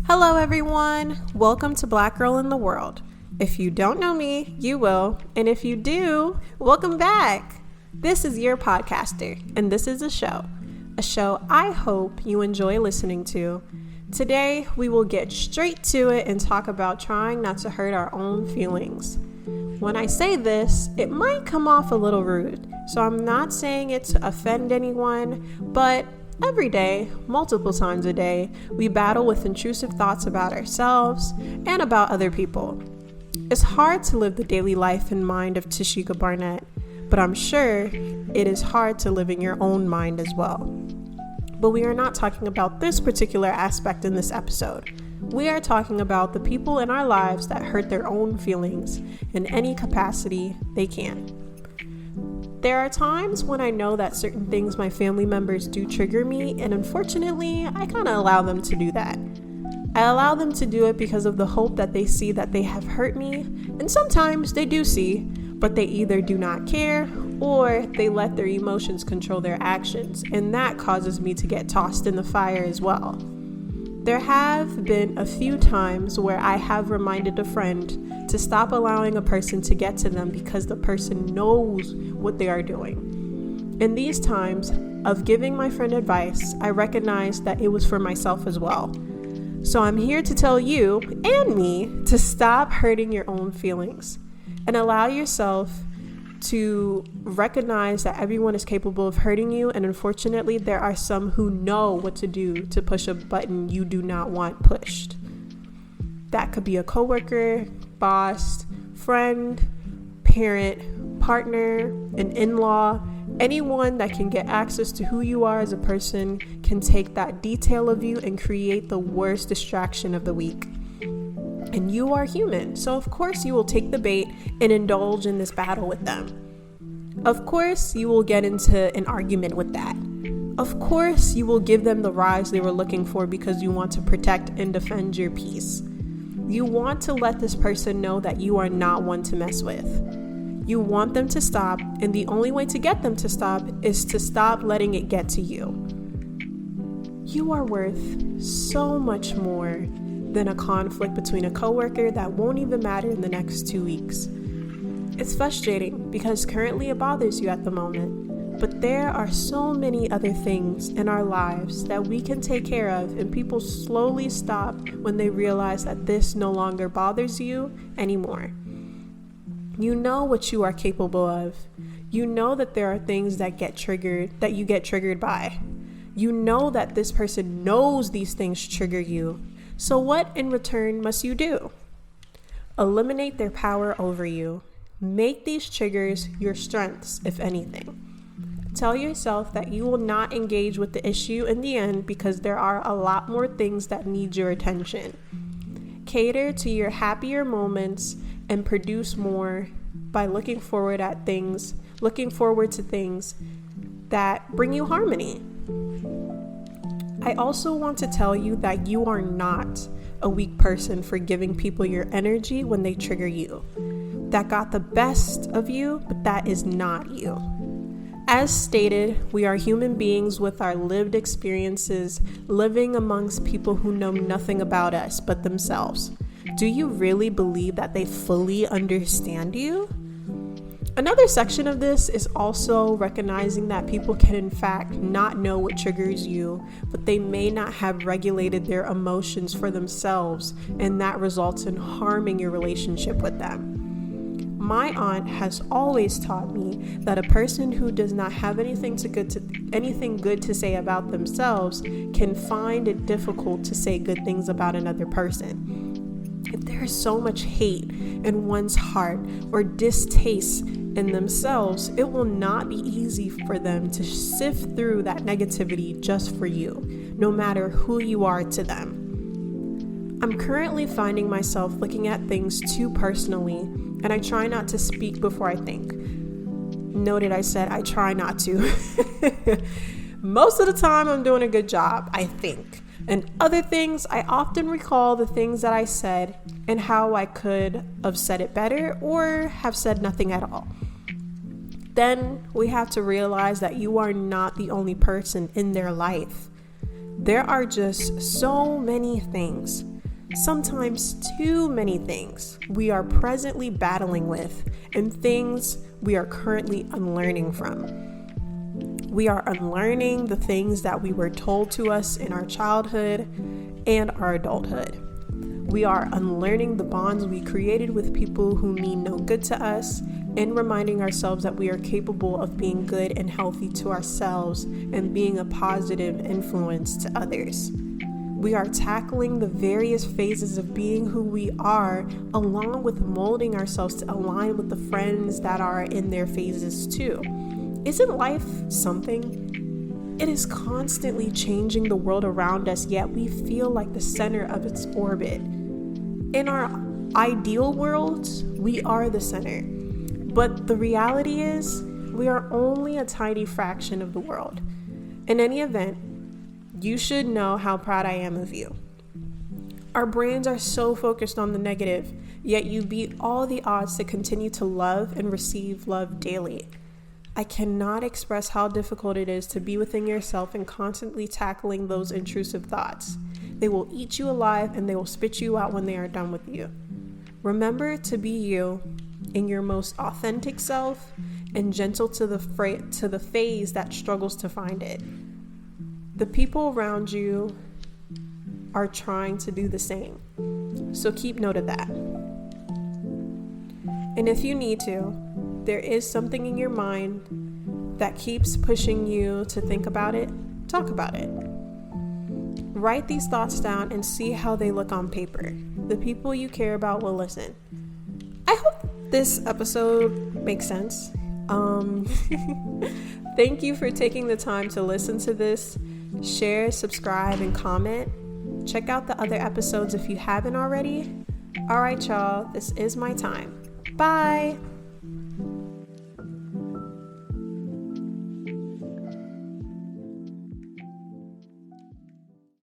Hello everyone, welcome to Black Girl in the World. If you don't know me, you will, and if you do, welcome back. This is your podcaster, and this is a show I hope you enjoy listening to. Today, we will get straight to it and talk about trying not to hurt our own feelings. When I say this, it might come off a little rude, so I'm not saying it to offend anyone, but every day, multiple times a day, we battle with intrusive thoughts about ourselves and about other people. It's hard to live the daily life and mind of Tashika Barnett, but I'm sure it is hard to live in your own mind as well. But we are not talking about this particular aspect in this episode. We are talking about the people in our lives that hurt their own feelings in any capacity they can. There are times when I know that certain things my family members do trigger me, and unfortunately, I kind of allow them to do that. I allow them to do it because of the hope that they see that they have hurt me, and sometimes they do see, but they either do not care or they let their emotions control their actions, and that causes me to get tossed in the fire as well. There have been a few times where I have reminded a friend to stop allowing a person to get to them because the person knows what they are doing. In these times of giving my friend advice, I recognized that it was for myself as well. So I'm here to tell you and me to stop hurting your own feelings and allow yourself to recognize that everyone is capable of hurting you, and unfortunately there are some who know what to do to push a button you do not want pushed. That could be a coworker, boss, friend, parent, partner, an in-law. Anyone that can get access to who you are as a person can take that detail of you and create the worst distraction of the week. And you are human, so of course you will take the bait and indulge in this battle with them. Of course you will get into an argument with that. Of course you will give them the rise they were looking for because you want to protect and defend your peace. You want to let this person know that you are not one to mess with. You want them to stop, and the only way to get them to stop is to stop letting it get to you. You are worth so much more than a conflict between a coworker that won't even matter in the next 2 weeks. It's frustrating because currently it bothers you at the moment, but there are so many other things in our lives that we can take care of, and people slowly stop when they realize that this no longer bothers you anymore. You know what you are capable of. You know that there are things that you get triggered by. You know that this person knows these things trigger you. So what in return must you do? Eliminate their power over you. Make these triggers your strengths, if anything. Tell yourself that you will not engage with the issue in the end because there are a lot more things that need your attention. Cater to your happier moments and produce more by looking forward to things that bring you harmony. I also want to tell you that you are not a weak person for giving people your energy when they trigger you. That got the best of you, but that is not you. As stated, we are human beings with our lived experiences, living amongst people who know nothing about us but themselves. Do you really believe that they fully understand you? Another section of this is also recognizing that people can in fact not know what triggers you, but they may not have regulated their emotions for themselves, and that results in harming your relationship with them. My aunt has always taught me that a person who does not have anything good to say about themselves can find it difficult to say good things about another person. If there is so much hate in one's heart or distaste in themselves, it will not be easy for them to sift through that negativity just for you, no matter who you are to them. I'm currently finding myself looking at things too personally, and I try not to speak before I think. Noted, I said I try not to. Most of the time I'm doing a good job, I think. And other things, I often recall the things that I said and how I could have said it better or have said nothing at all. Then we have to realize that you are not the only person in their life. There are just so many things, sometimes too many things we are presently battling with and things we are currently unlearning from. We are unlearning the things that we were told to us in our childhood and our adulthood. We are unlearning the bonds we created with people who mean no good to us and reminding ourselves that we are capable of being good and healthy to ourselves and being a positive influence to others. We are tackling the various phases of being who we are, along with molding ourselves to align with the friends that are in their phases too. Isn't life something? It is constantly changing the world around us, yet we feel like the center of its orbit. In our ideal worlds, we are the center. But the reality is, we are only a tiny fraction of the world. In any event, you should know how proud I am of you. Our brains are so focused on the negative, yet you beat all the odds to continue to love and receive love daily. I cannot express how difficult it is to be within yourself and constantly tackling those intrusive thoughts. They will eat you alive and they will spit you out when they are done with you. Remember to be you in your most authentic self and gentle to the phase that struggles to find it. The people around you are trying to do the same, so keep note of that. And if you need to, there is something in your mind that keeps pushing you to think about it, talk about it. Write these thoughts down and see how they look on paper. The people you care about will listen. I hope this episode makes sense. Thank you for taking the time to listen to this. Share, subscribe, and comment. Check out the other episodes if you haven't already. All right, y'all, this is my time. Bye.